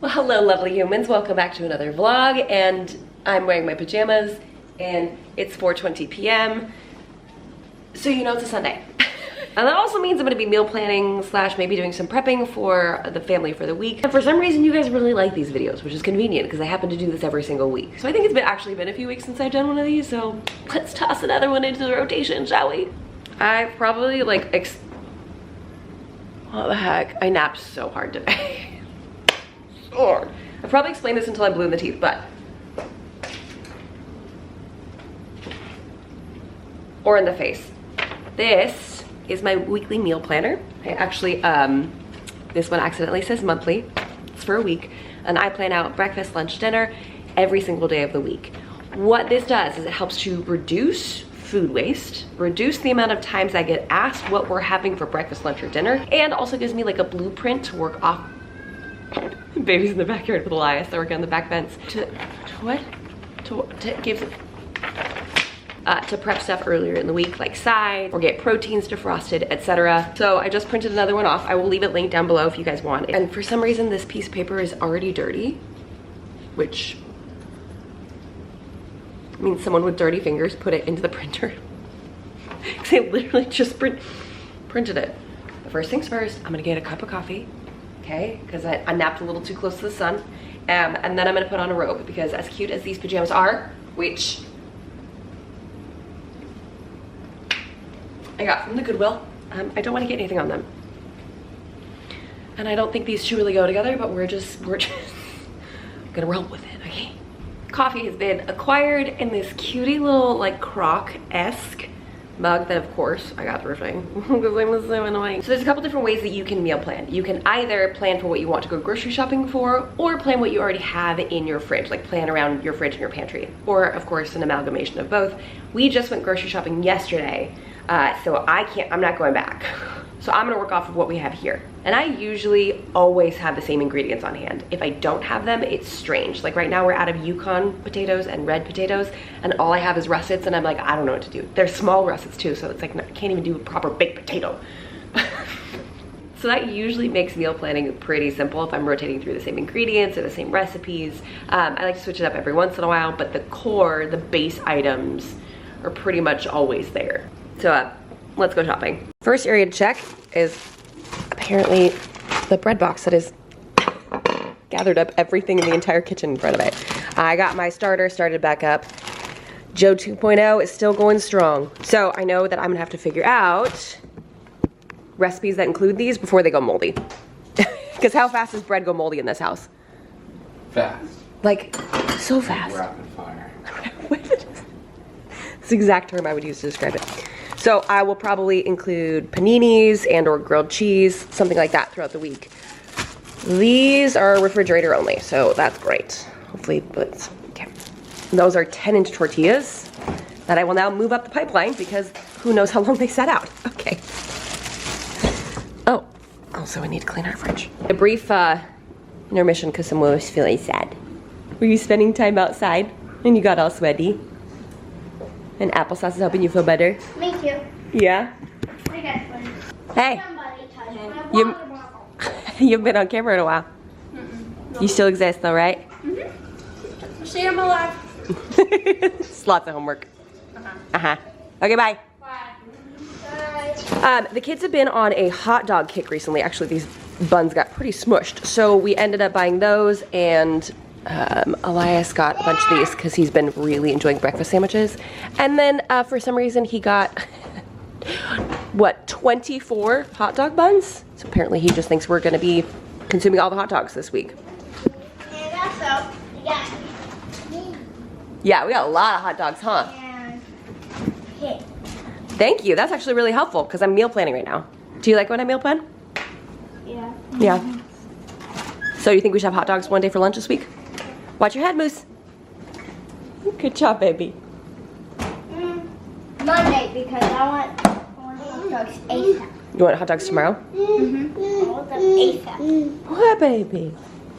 Well, hello lovely humans, welcome back to another vlog, and I'm wearing my pajamas and it's 4:20 p.m. so you know it's a Sunday. And that also means I'm gonna be meal planning slash maybe doing some prepping for the family for the week. And for some reason you guys really like these videos, which is convenient because I happen to do this every single week. So I think it's actually been a few weeks since I've done one of these, so let's toss another one into the rotation, shall we? I probably like, what the heck? I napped so hard today. I probably explained this until I'm blue in the teeth, but or in the face. This is my weekly meal planner. I actually this one accidentally says monthly. It's for a week, and I plan out breakfast, lunch, dinner every single day of the week. What this does is it helps to reduce food waste, reduce the amount of times I get asked what we're having for breakfast, lunch, or dinner, and also gives me like a blueprint to work off. Baby's in the backyard with Elias. They're working on the back fence. To prep stuff earlier in the week, like sides, or get proteins defrosted, etc. So I just printed another one off. I will leave it linked down below if you guys want it. And for some reason, this piece of paper is already dirty, which means someone with dirty fingers put it into the printer. Because I literally just printed it. But first things first, I'm gonna get a cup of coffee. Okay, because I napped a little too close to the sun, and then I'm gonna put on a robe because as cute as these pajamas are, which I got from the Goodwill, I don't want to get anything on them, and I don't think these two really go together, but we're just gonna roll with it. Okay, coffee has been acquired in this cutie little like croc-esque mug that of course I got thrifting because I'm so annoying. So there's a couple different ways that you can meal plan. You can either plan for what you want to go grocery shopping for, or plan what you already have in your fridge, like plan around your fridge and your pantry, or of course an amalgamation of both. We just went grocery shopping yesterday, so I'm not going back. So I'm gonna work off of what we have here. And I usually always have the same ingredients on hand. If I don't have them, it's strange. Like right now we're out of Yukon potatoes and red potatoes, and all I have is russets, and I'm like, I don't know what to do. They're small russets too, so it's like, I can't even do a proper baked potato. So that usually makes meal planning pretty simple if I'm rotating through the same ingredients or the same recipes. I like to switch it up every once in a while, but the core, the base items are pretty much always there. So let's go shopping. First area to check is apparently the bread box that is gathered up everything in the entire kitchen in front of it. I got my starter started back up. Joe 2.0 is still going strong. So I know that I'm gonna have to figure out recipes that include these before they go moldy. Because how fast does bread go moldy in this house? Fast. Like, so fast. Rapid fire. It's the exact term I would use to describe it. So I will probably include paninis and or grilled cheese, something like that throughout the week. These are refrigerator only, so that's great. Hopefully, but okay. Those are 10-inch tortillas that I will now move up the pipeline because who knows how long they set out. Okay. Oh, also I need to clean our fridge. A brief intermission because someone was feeling sad. Were you spending time outside and you got all sweaty? And applesauce is helping you feel better? Me too. Yeah? I got one. Hey. Somebody touched my water bottle. You've been on camera in a while. You still exist though, right? Mm-hmm. See, I'm alive. It's lots of homework. Okay, bye. Bye. The kids have been on a hot dog kick recently. Actually, these buns got pretty smushed. So we ended up buying those, and Elias got a bunch of these because he's been really enjoying breakfast sandwiches. And then for some reason he got, what, 24 hot dog buns? So apparently he just thinks we're gonna be consuming all the hot dogs this week. And also, Yeah, we got a lot of hot dogs, huh? and hit. Thank you, that's actually really helpful because I'm meal planning right now. Do you like when I meal plan? Yeah. Yeah. So you think we should have hot dogs one day for lunch this week? Watch your head, Moose. Good job, baby. Monday, because I want hot dogs ASAP. You want hot dogs tomorrow? Mm-hmm. I want them ASAP. What, baby?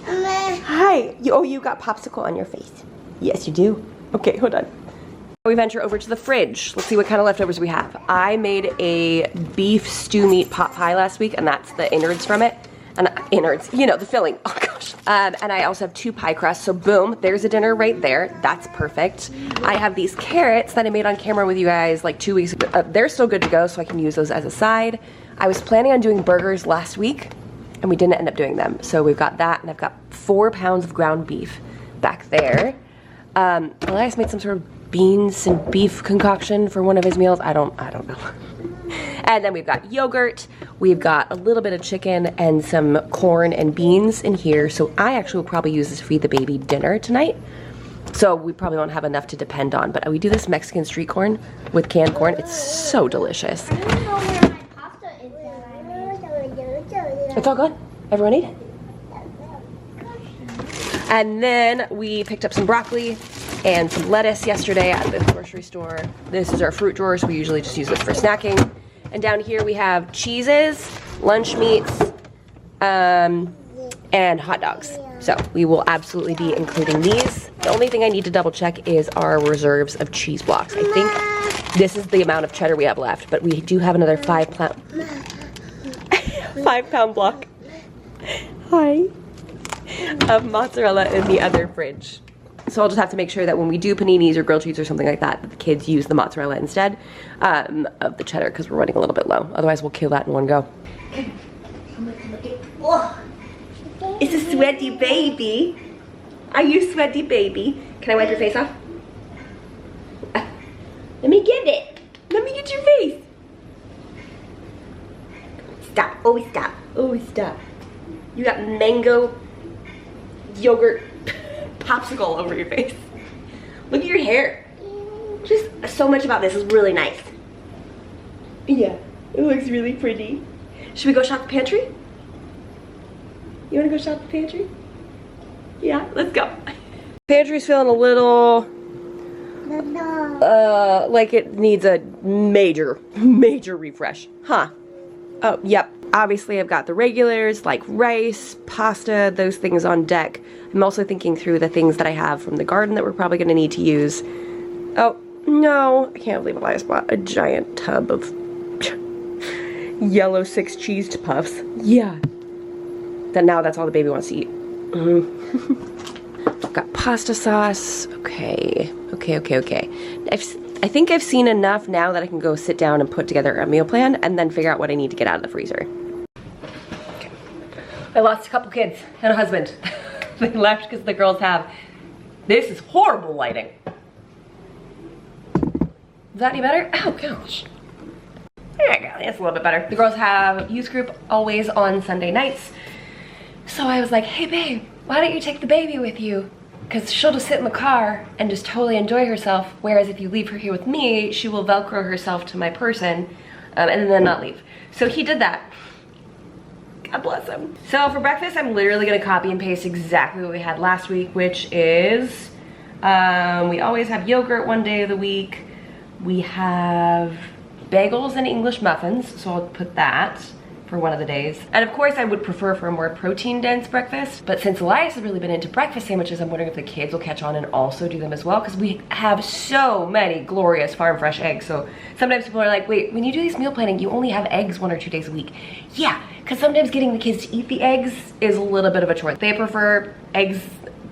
Hi. You got popsicle on your face. Yes, you do. Okay, hold on. We venture over to the fridge. Let's see what kind of leftovers we have. I made a beef stew meat pot pie last week, and that's the innards from it. and innards, you know, the filling. Oh gosh. And I also have 2 pie crusts, so boom, there's a dinner right there. That's perfect. I have these carrots that I made on camera with you guys like 2 weeks ago. They're still good to go, so I can use those as a side. I was planning on doing burgers last week, and we didn't end up doing them. So we've got that, and I've got 4 pounds of ground beef back there. Elias made some sort of beans and beef concoction for one of his meals. I don't know. And then we've got yogurt, we've got a little bit of chicken and some corn and beans in here. So I actually will probably use this to feed the baby dinner tonight. So we probably won't have enough to depend on, but we do this Mexican street corn with canned corn. It's so delicious. I don't know where my pasta is that It's all good. Everyone eat it. And then we picked up some broccoli and some lettuce yesterday at the grocery store. This is our fruit drawer, so we usually just use this for snacking. And down here we have cheeses, lunch meats, and hot dogs. So we will absolutely be including these. The only thing I need to double check is our reserves of cheese blocks. I think this is the amount of cheddar we have left, but we do have another 5 pound block. Hi. Of mozzarella in the other fridge. So I'll just have to make sure that when we do paninis or grilled cheese or something like that, the kids use the mozzarella instead of the cheddar, because we're running a little bit low. Otherwise, we'll kill that in one go. Oh, it's a sweaty baby. Are you sweaty baby? Can I wipe your face off? Let me get it. Let me get your face. Stop. Oh, stop. Oh, stop. You got mango yogurt popsicle over your face. Look at your hair. Just so much about this is really nice. Yeah, it looks really pretty. Should we go shop the pantry? You wanna go shop the pantry? Yeah, let's go. Pantry's feeling a little like it needs a major refresh. Huh. Oh, yep. Obviously, I've got the regulars like rice, pasta, those things on deck. I'm also thinking through the things that I have from the garden that we're probably going to need to use. Oh, no. I can't believe Elias bought a giant tub of yellow 6 cheese puffs. Yeah. Now that's all the baby wants to eat. I've got pasta sauce. Okay. I think I've seen enough now that I can go sit down and put together a meal plan and then figure out what I need to get out of the freezer. Okay. I lost a couple kids and a husband. They left because the girls have, this is horrible lighting. Is that any better? Oh gosh. There you go, that's a little bit better. The girls have youth group always on Sunday nights. So I was like, hey babe, why don't you take the baby with you? Because she'll just sit in the car and just totally enjoy herself. Whereas if you leave her here with me, she will Velcro herself to my person and then not leave. So he did that. God bless him. So for breakfast, I'm literally gonna copy and paste exactly what we had last week, which is, we always have yogurt one day of the week. We have bagels and English muffins, so I'll put that for one of the days. And of course I would prefer for a more protein dense breakfast, but since Elias has really been into breakfast sandwiches, I'm wondering if the kids will catch on and also do them as well, because we have so many glorious farm fresh eggs. So sometimes people are like, wait, when you do this meal planning, you only have eggs 1 or 2 days a week. Yeah, because sometimes getting the kids to eat the eggs is a little bit of a chore. They prefer eggs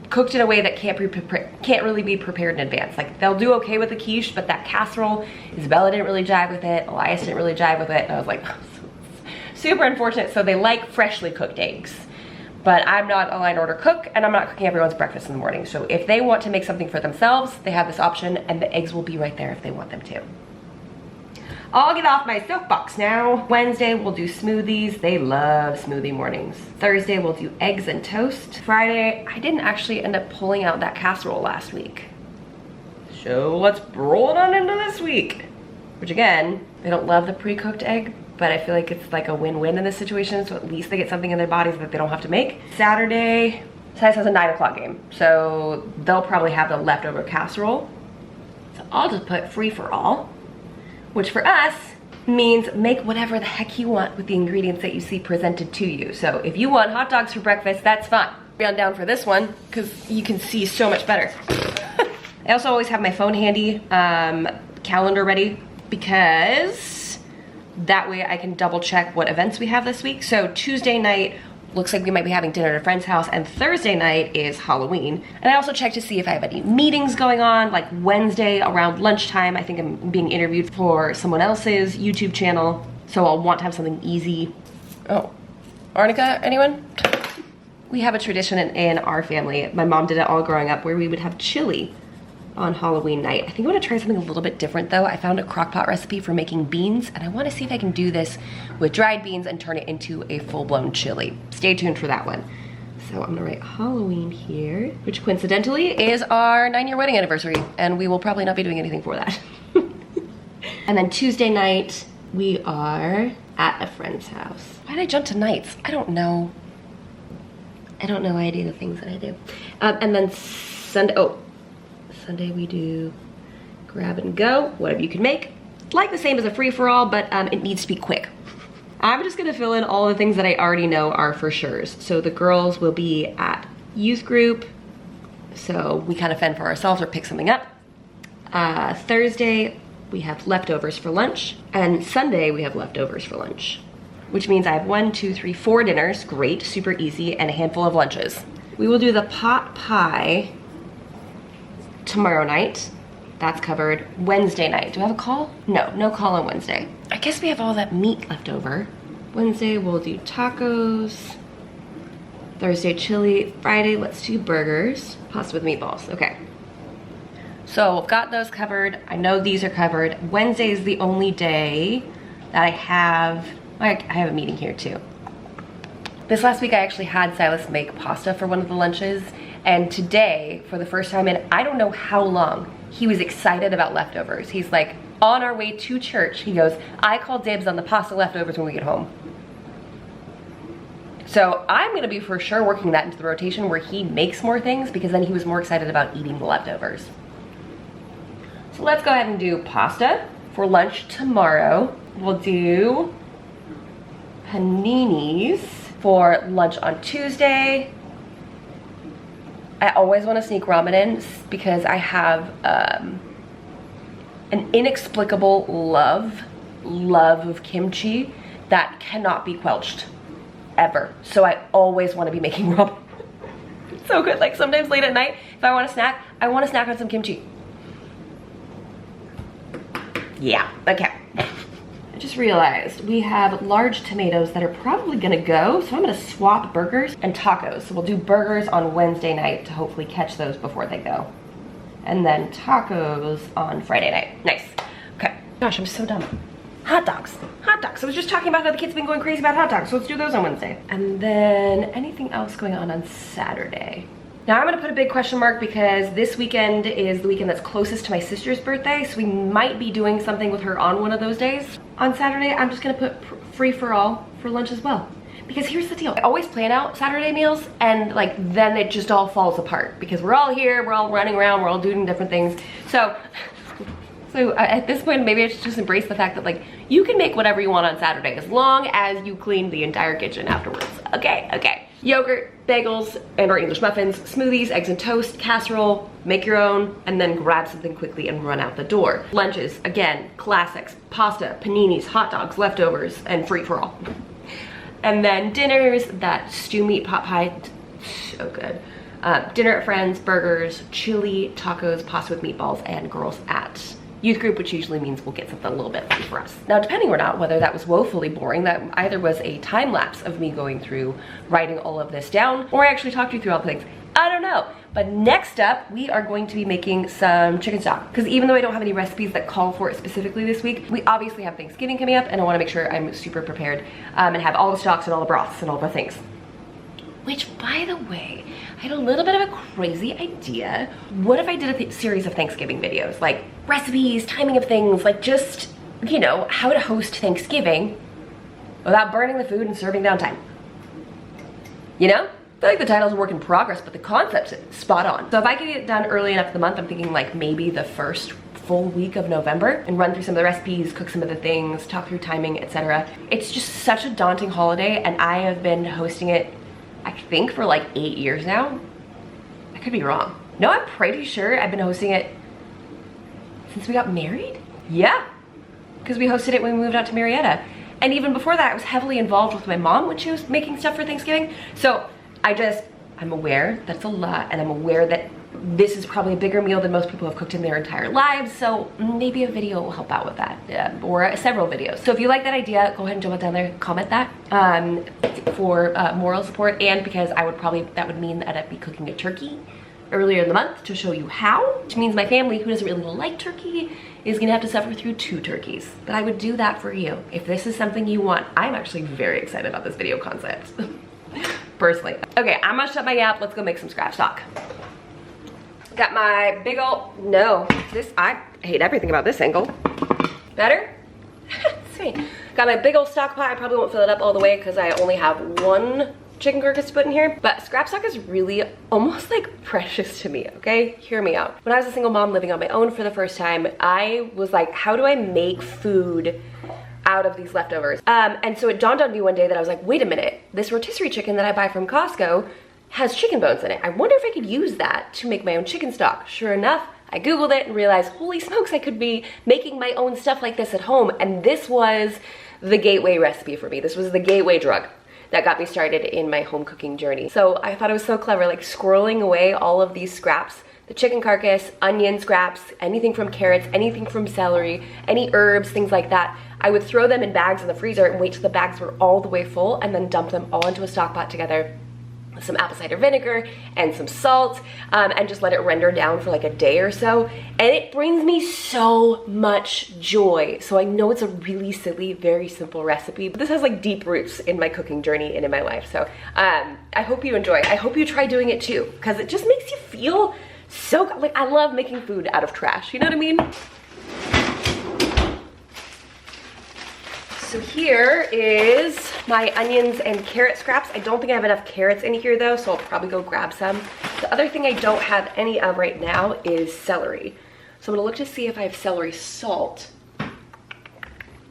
cooked in a way that can't really be prepared in advance. Like they'll do okay with the quiche, but that casserole, Isabella didn't really jive with it, Elias didn't really jive with it, and I was like, super unfortunate. So they like freshly cooked eggs, but I'm not a line order cook and I'm not cooking everyone's breakfast in the morning. So if they want to make something for themselves, they have this option and the eggs will be right there if they want them to. I'll get off my soapbox now. Wednesday we'll do smoothies. They love smoothie mornings. Thursday we'll do eggs and toast. Friday, I didn't actually end up pulling out that casserole last week. So let's roll it on into this week. Which again, they don't love the pre-cooked egg, but I feel like it's like a win-win in this situation, so at least they get something in their bodies that they don't have to make. Saturday, Silas has a 9 o'clock game, so they'll probably have the leftover casserole. So I'll just put free for all, which for us means make whatever the heck you want with the ingredients that you see presented to you. So if you want hot dogs for breakfast, that's fine. I'm down for this one, because you can see so much better. I also always have my phone handy, calendar ready, because that way I can double check what events we have this week. So Tuesday night, Looks like we might be having dinner at a friend's house, and Thursday night is Halloween. And I also checked to see if I have any meetings going on, like Wednesday around lunchtime. I think I'm being interviewed for someone else's YouTube channel, so I'll want to have something easy. Oh, arnica, anyone? We have a tradition in our family. My mom did it all growing up where we would have chili on Halloween night. I think I want to try something a little bit different though. I found a crock pot recipe for making beans, and I want to see if I can do this with dried beans and turn it into a full-blown chili. Stay tuned for that one. So I'm gonna write Halloween here, which coincidentally is our 9-year wedding anniversary, and we will probably not be doing anything for that. And then Tuesday night, we are at a friend's house. Why did I jump to nights? I don't know. I don't know why I do the things that I do. And then Sunday we do grab and go, whatever you can make. Like the same as a free-for-all, but it needs to be quick. I'm just gonna fill in all the things that I already know are for sures. So the girls will be at youth group, so we kind of fend for ourselves or pick something up. Thursday, we have leftovers for lunch, and Sunday we have leftovers for lunch, which means I have 1, 2, 3, 4 dinners, great, super easy, and a handful of lunches. We will do the pot pie tomorrow night. That's covered. Wednesday night, do I have a call? No, no call on Wednesday. I guess we have all that meat left over. Wednesday we'll do tacos. Thursday chili. Friday let's do burgers. Pasta with meatballs, okay. So I've got those covered. I know these are covered. Wednesday is the only day that I have a meeting here too. This last week I actually had Silas make pasta for one of the lunches, and today, for the first time in I don't know how long, he was excited about leftovers. He's like, on our way to church, he goes, I call dibs on the pasta leftovers when we get home. So I'm gonna be for sure working that into the rotation where he makes more things, because then he was more excited about eating the leftovers. So let's go ahead and do pasta for lunch tomorrow. We'll do paninis for lunch on Tuesday. I always want to sneak ramen in because I have an inexplicable love of kimchi that cannot be quelched ever. So I always want to be making ramen. It's so good. Like sometimes late at night, if I want to snack, I want to snack on some kimchi. Yeah, okay. I just realized we have large tomatoes that are probably gonna go, so I'm gonna swap burgers and tacos. So we'll do burgers on Wednesday night to hopefully catch those before they go. And then tacos on Friday night. Nice. Okay. Gosh, I'm so dumb. Hot dogs. Hot dogs. I was just talking about how the kids have been going crazy about hot dogs, so let's do those on Wednesday. And then anything else going on Saturday? Now I'm gonna put a big question mark because this weekend is the weekend that's closest to my sister's birthday, so we might be doing something with her on one of those days. On Saturday, I'm just gonna put free for all for lunch as well. Because here's the deal, I always plan out Saturday meals and like then it just all falls apart because we're all here, we're all running around, we're all doing different things. So at this point, maybe I should just embrace the fact that like you can make whatever you want on Saturday as long as you clean the entire kitchen afterwards. Okay, okay. Yogurt, bagels, and or English muffins, smoothies, eggs and toast, casserole, make your own, and then grab something quickly and run out the door. Lunches, again, classics, pasta, paninis, hot dogs, leftovers, and free for all. And then dinners, that stew meat pot pie, so good. Dinner at friends, burgers, chili, tacos, pasta with meatballs, and girls at youth group, which usually means we'll get something a little bit fun for us. Now, depending or not whether that was woefully boring, that either was a time lapse of me going through writing all of this down, or I actually talked you through all the things. I don't know. But next up, we are going to be making some chicken stock. Because even though I don't have any recipes that call for it specifically this week, we obviously have Thanksgiving coming up, and I want to make sure I'm super prepared and have all the stocks and all the broths and all the things. Which, by the way, I had a little bit of a crazy idea. What if I did a series of Thanksgiving videos? Like recipes, timing of things, like just, you know, how to host Thanksgiving without burning the food and serving downtime. You know? I feel like the title's a work in progress, but the concept's spot on. So if I can get it done early enough in the month, I'm thinking like maybe the first full week of November and run through some of the recipes, cook some of the things, talk through timing, etc. It's just such a daunting holiday, and I have been hosting it I think for like 8 years now. I could be wrong. No, I'm pretty sure I've been hosting it since we got married. Yeah, because we hosted it when we moved out to Marietta. And even before that, I was heavily involved with my mom when she was making stuff for Thanksgiving. So I'm aware that's a lot, and I'm aware that this is probably a bigger meal than most people have cooked in their entire lives, so maybe a video will help out with that, or several videos. So if you like that idea, go ahead and jump it down there, comment that for moral support, and because that would mean that I'd be cooking a turkey earlier in the month to show you how, which means my family, who doesn't really like turkey, is gonna have to suffer through 2 turkeys. But I would do that for you. If this is something you want, I'm actually very excited about this video concept, personally. Okay, I'm gonna shut my yap, let's go make some scratch stock. Got my big ol', I hate everything about this angle. Better? Sweet. Got my big old stock pot. I probably won't fill it up all the way because I only have 1 chicken carcass to put in here. But scrap stock is really almost like precious to me, okay? Hear me out. When I was a single mom living on my own for the first time, I was like, how do I make food out of these leftovers? And so it dawned on me one day that I was like, wait a minute, this rotisserie chicken that I buy from Costco has chicken bones in it. I wonder if I could use that to make my own chicken stock. Sure enough, I Googled it and realized, holy smokes, I could be making my own stuff like this at home. And this was the gateway recipe for me. This was the gateway drug that got me started in my home cooking journey. So I thought it was so clever, like scrolling away all of these scraps, the chicken carcass, onion scraps, anything from carrots, anything from celery, any herbs, things like that. I would throw them in bags in the freezer and wait till the bags were all the way full and then dump them all into a stock pot together, some apple cider vinegar and some salt, and just let it render down for like a day or so. And it brings me so much joy. So I know it's a really silly, very simple recipe, but this has like deep roots in my cooking journey and in my life. So I hope you enjoy. I hope you try doing it too, because it just makes you feel so good. Like, I love making food out of trash, you know what I mean? So here is my onions and carrot scraps. I don't think I have enough carrots in here though, so I'll probably go grab some. The other thing I don't have any of right now is celery. So I'm gonna look to see if I have celery salt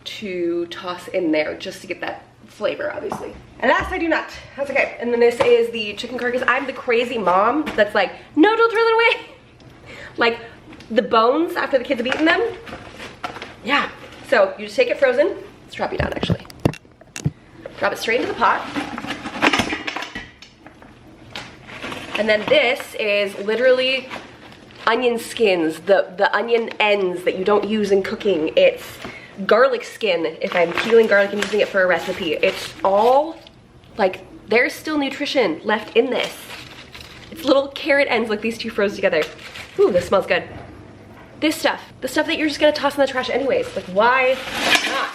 to toss in there just to get that flavor, obviously. Alas, I do not. That's okay. And then this is the chicken carcass. I'm the crazy mom that's like, no, don't throw it away. Like the bones after the kids have eaten them. Yeah, so you just take it frozen. Let's drop you down, actually. Drop it straight into the pot. And then this is literally onion skins, the onion ends that you don't use in cooking. It's garlic skin, if I'm peeling garlic and using it for a recipe. It's all, like, there's still nutrition left in this. It's little carrot ends like these 2 froze together. Ooh, this smells good. This stuff, the stuff that you're just gonna toss in the trash anyways. Like, why not?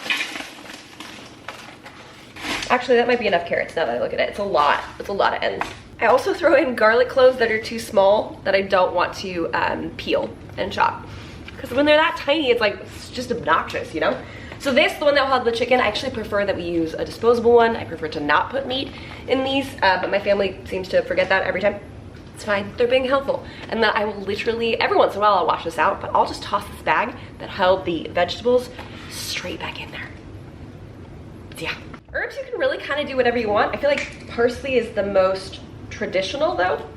Actually, that might be enough carrots now that I look at it. It's a lot of ends. I also throw in garlic cloves that are too small that I don't want to peel and chop. Because when they're that tiny, it's just obnoxious, you know? So this, the one that will have the chicken, I actually prefer that we use a disposable one. I prefer to not put meat in these, but my family seems to forget that every time. It's fine, they're being helpful. And then I will literally, every once in a while I'll wash this out, but I'll just toss this bag that held the vegetables straight back in there. Yeah. Herbs, you can really kind of do whatever you want. I feel like parsley is the most traditional though.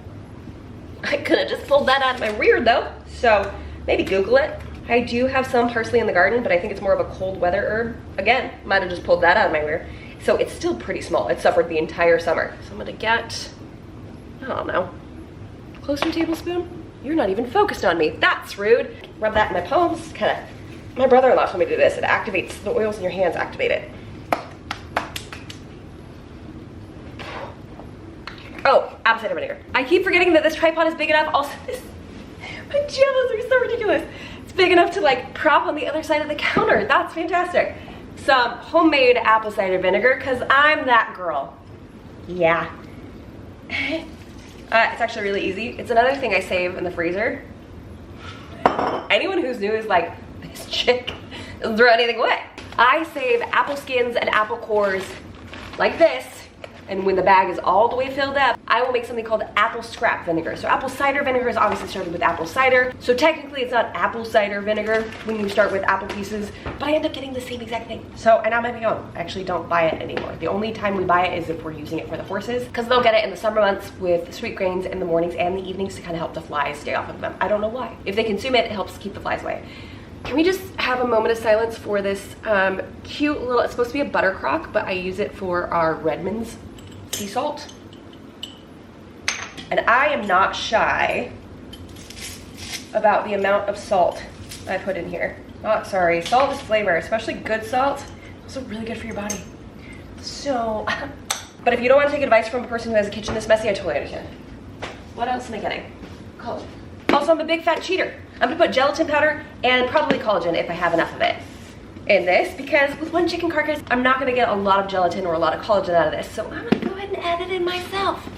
I could have just pulled that out of my rear though. So maybe Google it. I do have some parsley in the garden, but I think it's more of a cold weather herb. Again, might have just pulled that out of my rear. So it's still pretty small. It suffered the entire summer. So I'm gonna get, I don't know, close to a tablespoon? You're not even focused on me. That's rude. Rub that in my palms, kinda. My brother-in-law told me to do this. It activates, the oils in your hands activate it. Oh, apple cider vinegar. I keep forgetting that this tripod is big enough. Also, my jellos are so ridiculous. It's big enough to like prop on the other side of the counter. That's fantastic. Some homemade apple cider vinegar, because I'm that girl. Yeah. It's actually really easy. It's another thing I save in the freezer. Anyone who's new is like, this chick doesn't throw anything away. I save apple skins and apple cores like this. And when the bag is all the way filled up, I will make something called apple scrap vinegar. So apple cider vinegar is obviously started with apple cider. So technically it's not apple cider vinegar when you start with apple pieces, but I end up getting the same exact thing. So I now make my own. I actually don't buy it anymore. The only time we buy it is if we're using it for the horses, because they'll get it in the summer months with sweet grains in the mornings and the evenings to kind of help the flies stay off of them. I don't know why. If they consume it, it helps keep the flies away. Can we just have a moment of silence for this cute little, it's supposed to be a butter crock, but I use it for our Redmond's sea salt. And I am not shy about the amount of salt I put in here. Sorry, salt is flavor, especially good salt. It's also really good for your body. So, but if you don't want to take advice from a person who has a kitchen this messy, I totally understand. What else am I getting? Collagen. Also, I'm a big fat cheater. I'm gonna put gelatin powder and probably collagen if I have enough of it in this, because with one chicken carcass, I'm not gonna get a lot of gelatin or a lot of collagen out of this. So I'm gonna go ahead and add it in myself.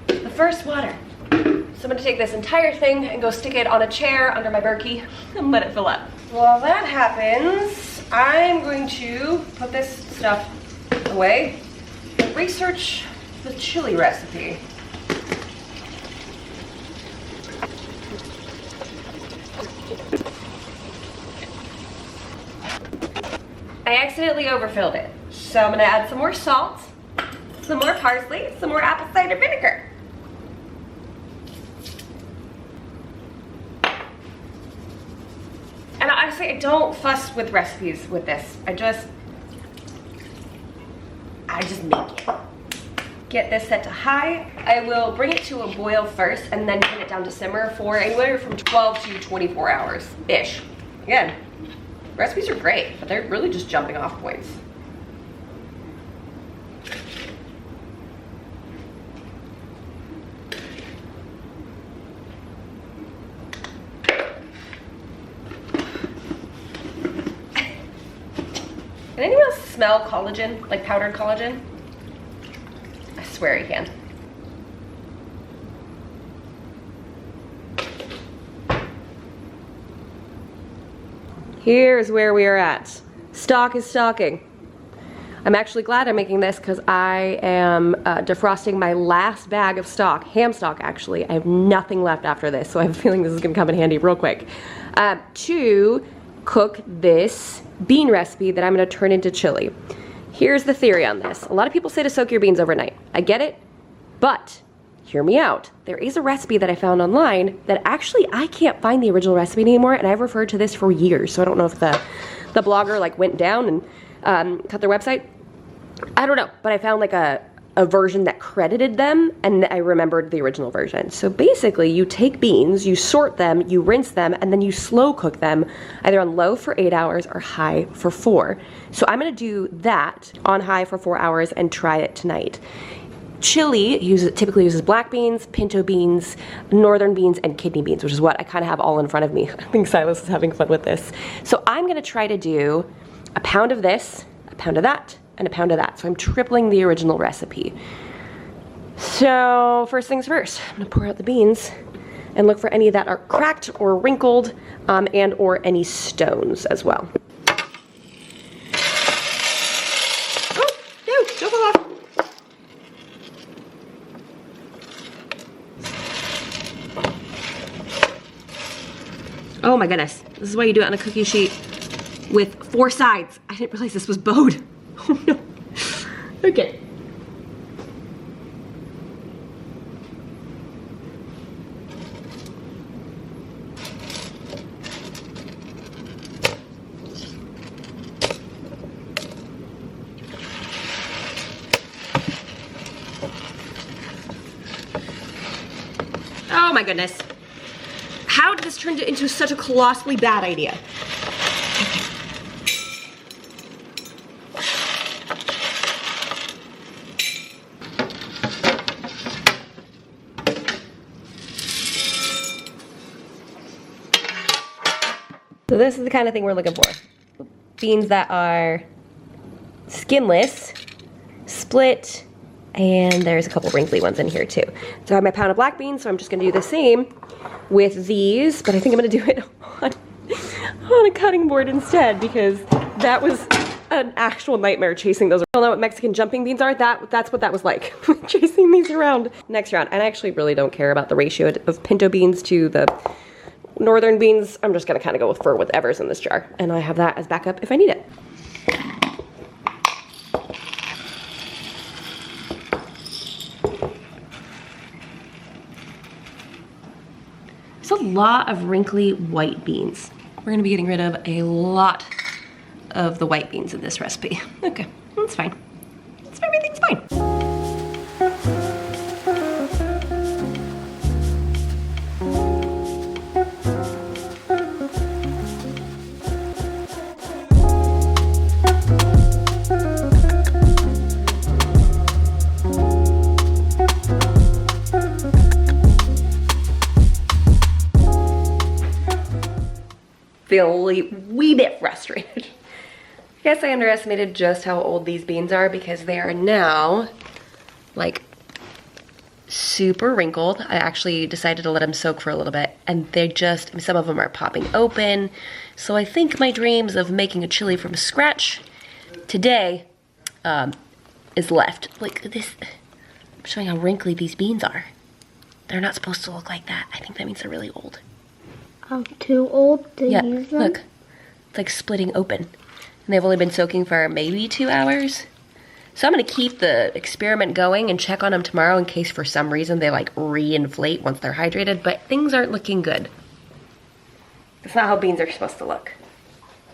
But first, water. So I'm gonna take this entire thing and go stick it on a chair under my Berkey and let it fill up. While that happens, I'm going to put this stuff away and research the chili recipe. I accidentally overfilled it. So I'm gonna add some more salt, some more parsley, some more apple cider vinegar. And honestly, I don't fuss with recipes with this. I just make it. Get this set to high. I will bring it to a boil first and then turn it down to simmer for anywhere from 12 to 24 hours-ish. Again, recipes are great, but they're really just jumping off points. Can anyone else smell collagen, like powdered collagen? I swear you can. Here's where we are at. Stock is stocking. I'm actually glad I'm making this because I am defrosting my last bag of stock, ham stock actually. I have nothing left after this, so I have a feeling this is gonna come in handy real quick. To cook this bean recipe that I'm gonna turn into chili. Here's the theory on this. A lot of people say to soak your beans overnight. I get it, but hear me out. There is a recipe that I found online that actually I can't find the original recipe anymore, and I've referred to this for years, so I don't know if the blogger like went down and cut their website. I don't know, but I found like a version that credited them, and I remembered the original version. So basically, you take beans, you sort them, you rinse them, and then you slow cook them, either on low for 8 hours or high for 4. So I'm gonna do that on high for 4 hours and try it tonight. Chili typically uses black beans, pinto beans, northern beans, and kidney beans, which is what I kind of have all in front of me. I think Silas is having fun with this. So I'm gonna try to do a pound of this, a pound of that, and a pound of that. So I'm tripling the original recipe. So first things first, I'm gonna pour out the beans and look for any that are cracked or wrinkled and or any stones as well. Oh, no, don't fall off. Oh my goodness, this is why you do it on a cookie sheet with 4 sides. I didn't realize this was bowed. Oh no. Okay. Oh my goodness. How did this turn into such a colossally bad idea? So this is the kind of thing we're looking for. Beans that are skinless, split, and there's a couple wrinkly ones in here too. So I have my pound of black beans, so I'm just gonna do the same with these, but I think I'm gonna do it on a cutting board instead, because that was an actual nightmare chasing those. I don't know what Mexican jumping beans are. That's what that was like, chasing these around. Next round, and I actually really don't care about the ratio of pinto beans to the northern beans. I'm just gonna kind of go for whatever's in this jar, and I have that as backup if I need it. There's a lot of wrinkly white beans. we're gonna be getting rid of a lot of the white beans in this recipe. Okay, that's fine. Everything's fine. Feeling a wee bit frustrated. I guess I underestimated just how old these beans are because they are now like super wrinkled. I actually decided to let them soak for a little bit and they just, some of them are popping open. So I think my dreams of making a chili from scratch today is left. Like this, I'm showing how wrinkly these beans are. They're not supposed to look like that. I think that means they're really old. Too old to use them? Look, it's like splitting open. And they've only been soaking for maybe 2 hours. So I'm gonna keep the experiment going and check on them tomorrow in case for some reason they like re-inflate once they're hydrated, but things aren't looking good. That's not how beans are supposed to look.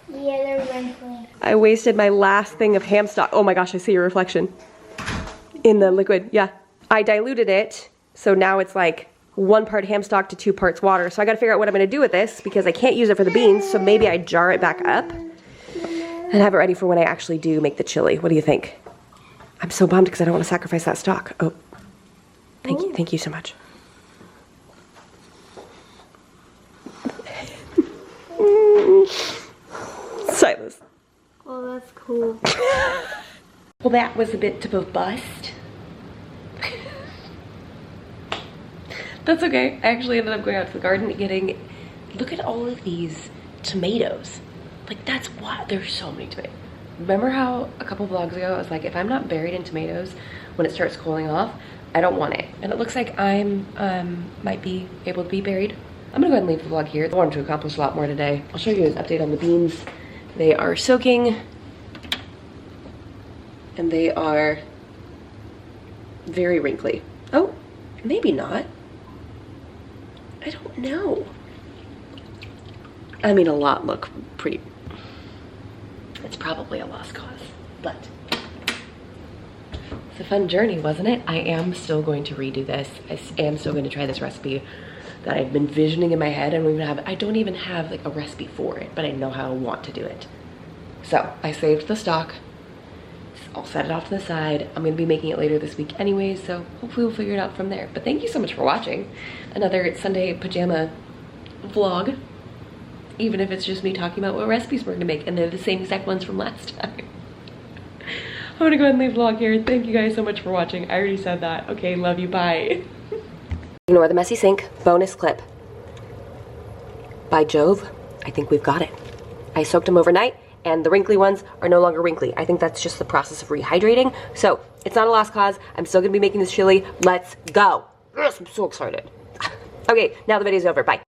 Yeah, they're wrinkly. I wasted my last thing of ham stock. Oh my gosh, I see your reflection in the liquid. Yeah, I diluted it, so now it's like 1 part ham stock to 2 parts water. So I gotta figure out what I'm gonna do with this because I can't use it for the beans, so maybe I jar it back up and have it ready for when I actually do make the chili. What do you think? I'm so bummed because I don't want to sacrifice that stock. Oh, thank you so much. Silas. Oh, that's cool. Well, that was a bit of a bust. That's okay. I actually ended up going out to the garden and getting, look at all of these tomatoes. Like that's what, there's so many tomatoes. Remember how a couple vlogs ago I was like, if I'm not buried in tomatoes when it starts cooling off, I don't want it. And it looks like I'm might be able to be buried. I'm gonna go ahead and leave the vlog here. I wanted to accomplish a lot more today. I'll show you an update on the beans. They are soaking and they are very wrinkly. Oh, maybe not. I don't know. I mean, a lot look pretty, it's probably a lost cause, but it's a fun journey, wasn't it? I am still going to redo this. I am still going to try this recipe that I've been visioning in my head. I don't even have like a recipe for it, but I know how I want to do it. So I saved the stock. I'll set it off to the side. I'm gonna be making it later this week anyways, so hopefully we'll figure it out from there. But thank you so much for watching another Sunday pajama vlog, even if it's just me talking about what recipes we're gonna make, and they're the same exact ones from last time. I'm gonna go ahead and leave the vlog here. Thank you guys so much for watching. I already said that. Okay, love you, bye. Ignore the messy sink, bonus clip. By Jove, I think we've got it. I soaked them overnight, and the wrinkly ones are no longer wrinkly. I think that's just the process of rehydrating. So it's not a lost cause. I'm still gonna be making this chili. Let's go. Yes, I'm so excited. Okay, now the video's over, bye.